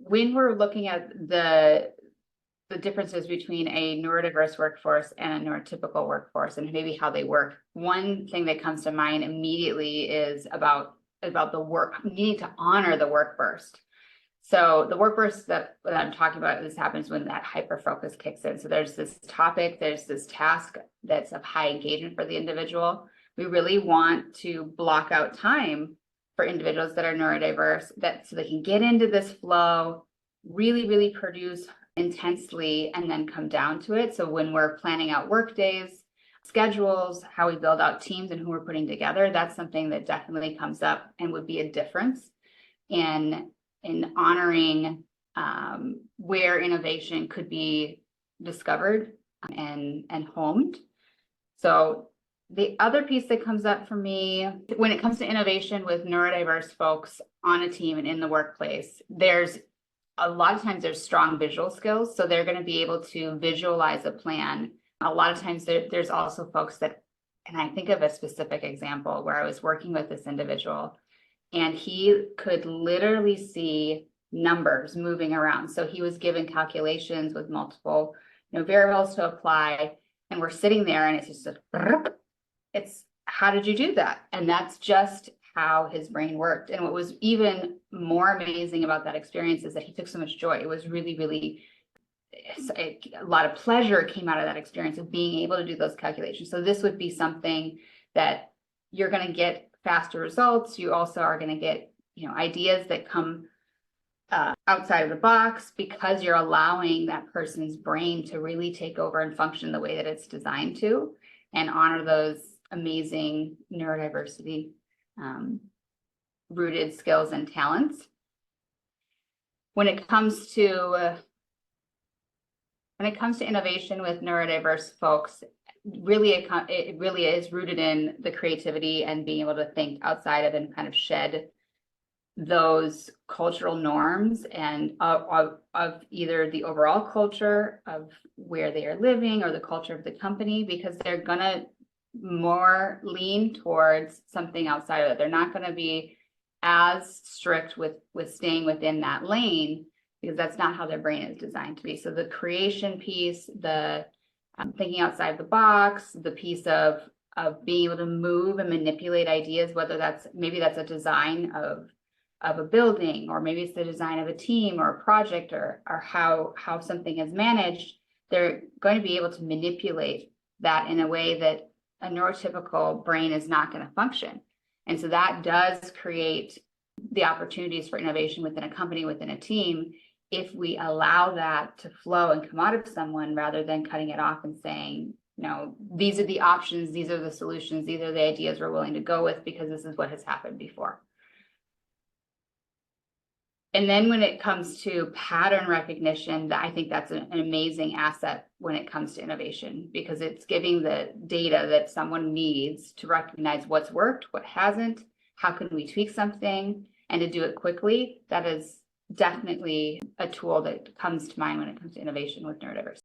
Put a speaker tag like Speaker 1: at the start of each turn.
Speaker 1: when we're looking at the differences between a neurodiverse workforce and a neurotypical workforce and maybe how they work, one thing that comes to mind immediately is about the work, needing to honor the work burst. So the work burst that I'm talking about, this happens when that hyper focus kicks in. So there's this topic, there's this task that's of high engagement for the individual. We really want to block out time for individuals that are neurodiverse, so they can get into this flow, really produce intensely, and then come down to it. So when we're planning out work days, schedules, how we build out teams and who we're putting together, that's something that definitely comes up and would be a difference in honoring where innovation could be discovered and homed. So the other piece that comes up for me when it comes to innovation with neurodiverse folks on a team and in the workplace, there's a lot of times there's strong visual skills. So they're going to be able to visualize a plan. A lot of times there's also folks that, and I think of a specific example where I was working with this individual and he could literally see numbers moving around. So he was given calculations with multiple variables to apply, and we're sitting there and it's just it's how did you do that? And that's just how his brain worked. And what was even more amazing about that experience is that he took so much joy. It was really a lot of pleasure came out of that experience of being able to do those calculations. So this would be something that you're going to get faster results. You also are going to get ideas that come outside of the box because you're allowing that person's brain to really take over and function the way that it's designed to, and honor those amazing neurodiversity rooted skills and talents. When it comes to innovation with neurodiverse folks, it really is rooted in the creativity and being able to think outside of and kind of shed those cultural norms and of either the overall culture of where they are living or the culture of the company, because they're gonna more lean towards something outside of it. They're not going to be as strict with staying within that lane, because that's not how their brain is designed to be. So the creation piece, the thinking outside the box, the piece of being able to move and manipulate ideas, whether maybe that's a design of a building, or maybe it's the design of a team or a project, or how something is managed, they're going to be able to manipulate that in a way that a neurotypical brain is not going to function. And so that does create the opportunities for innovation within a company, within a team, if we allow that to flow and come out of someone rather than cutting it off and saying, these are the options, these are the solutions, these are the ideas we're willing to go with because this is what has happened before. And then when it comes to pattern recognition, I think that's an amazing asset when it comes to innovation, because it's giving the data that someone needs to recognize what's worked, what hasn't, how can we tweak something, and to do it quickly. That is definitely a tool that comes to mind when it comes to innovation with neurodiversity.